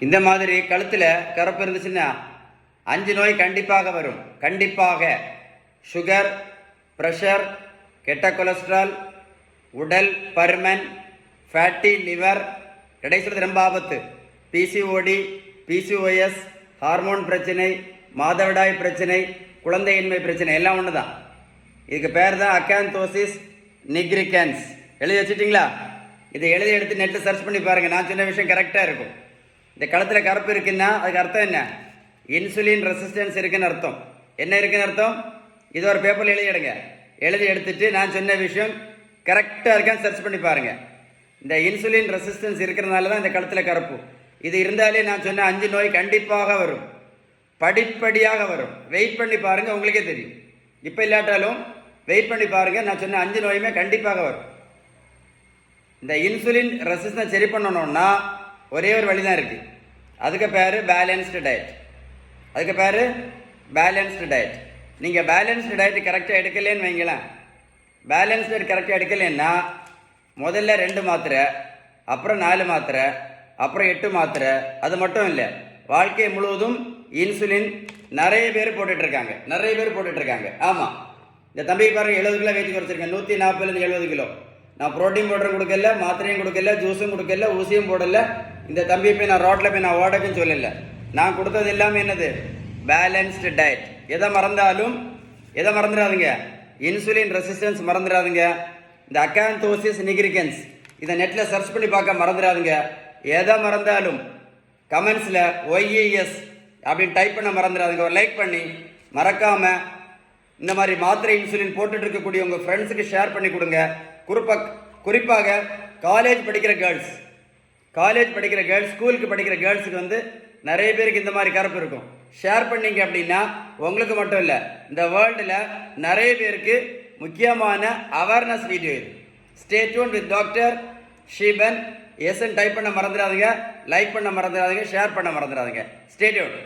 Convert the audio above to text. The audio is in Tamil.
இந்த மாதிரி கழுத்தில் கருப்பு இருந்துச்சுன்னா 5 நோய் கண்டிப்பாக வரும். கண்டிப்பாக சுகர், ப்ரெஷர், கெட்ட கொலஸ்ட்ரால், உடல் பருமன், ஃபேட்டி லிவர், கடைசியில் ரொம்ப ஆபத்து பிசிஓடி, பிசிஓஎஸ், ஹார்மோன் பிரச்சனை, மாதவிடாய் பிரச்சனை, குழந்தையின்மை பிரச்சனை எல்லாம் ஒன்று தான். இதுக்கு பேர் தான் அக்காந்தோசிஸ் நிக்ரிகன்ஸ். எழுதி வச்சுட்டிங்களா? இதை எழுதி எடுத்து நெட்டில் சர்ச் பண்ணி பாருங்கள். நான் சொன்ன விஷயம் கரெக்டாக இருக்கும். இந்த களத்தில் கருப்பு இருக்குன்னா அதுக்கு அர்த்தம் என்ன? இன்சுலின் ரெசிஸ்டன்ஸ் இருக்குன்னு அர்த்தம். என்ன இருக்குன்னு அர்த்தம்? இது ஒரு பேப்பரில் எழுதி எடுங்க. எழுதி எடுத்துட்டு நான் சொன்ன விஷயம் கரெக்டாக இருக்கான்னு சர்ச் பண்ணி பாருங்கள். இந்த இன்சுலின் ரெசிஸ்டன்ஸ் இருக்கிறதுனால தான் இந்த களத்தில் கருப்பு. இது இருந்தாலே நான் சொன்ன 5 நோய் கண்டிப்பாக வரும். படிப்படியாக வரும். வெயிட் பண்ணி பாருங்கள், உங்களுக்கே தெரியும். இப்போ இல்லாட்டாலும் வெயிட் பண்ணி பாருங்கள். நான் சொன்ன 5 நோயுமே கண்டிப்பாக வரும். இந்த இன்சுலின் ரெசிஸ்டன்ஸ் சரி பண்ணணும்னா ஒரே ஒரு வழி தான் இருக்குது. அதுக்கு பேர் பேலன்ஸ்டு டயட். அதுக்கு பேர் பேலன்ஸ்டு டயட். நீங்கள் பேலன்ஸ்டு டயட் கரெக்டாக எடுக்கலேன்னு வைங்களேன். பேலன்ஸ்டு டயட் கரெக்டாக எடுக்கலைன்னா முதல்ல 2 மாத்திரை, அப்புறம் 4 மாத்திரை, அப்புறம் 8 மாத்திரை. அது மட்டும் இல்லை, வாழ்க்கை முழுவதும் இன்சுலின் நிறைய பேர் போட்டுட்ருக்காங்க. ஆமாம், இந்த தம்பிக்கு பாருங்கள் 70 கிலோ வெயிட் குறைச்சிருக்கேன். 140 70 கிலோ. நான் ப்ரோட்டீன் பவுடரும் கொடுக்கல, மாத்திரையும் கொடுக்கல, ஜூஸும் கொடுக்கல, ஊசியும் போடல. இந்த தம்பி போய் நான் ரோட்டில் போய் நான் ஓடக்குன்னு சொல்லலை. நான் கொடுத்தது எல்லாமே என்னது? Balanced diet. எதை மறந்துடாதுங்க? Insulin resistance மறந்துடாதுங்க. இந்த அக்காந்தோசிஸ் நிக்ரிகன்ஸ் இதை நெட்டில் சர்ச் பண்ணி பார்க்க மறந்துடாதுங்க. எதை மறந்தாலும் கமெண்ட்ஸில் ஒய்இஎஸ் அப்படின்னு டைப் பண்ண மறந்துடாதுங்க. ஒரு லைக் பண்ணி மறக்காமல் இந்த மாதிரி மாத்திரை இன்சுலின் போட்டுட்டு இருக்கக்கூடிய உங்கள் ஃப்ரெண்ட்ஸுக்கு ஷேர் பண்ணி கொடுங்க. குறிப்பாக காலேஜ் படிக்கிற கேர்ள்ஸ், ஸ்கூலுக்கு படிக்கிற கேர்ள்ஸுக்கு நிறைய பேருக்கு இந்த மாதிரி கருப்பு இருக்கும். ஷேர் பண்ணீங்க அப்படின்னா உங்களுக்கு மட்டும் இல்லை, இந்த வேர்ல்டில் நிறைய பேருக்கு முக்கியமான அவேர்னஸ் வீடியோ இது. Stay tune with doctor Sheeban. எஸ்ன்னு டைப் பண்ண மறந்துடாதீங்க, லைக் பண்ண மறந்துடாதீங்க, ஷேர் பண்ண மறந்துடாதீங்க. Stay tune.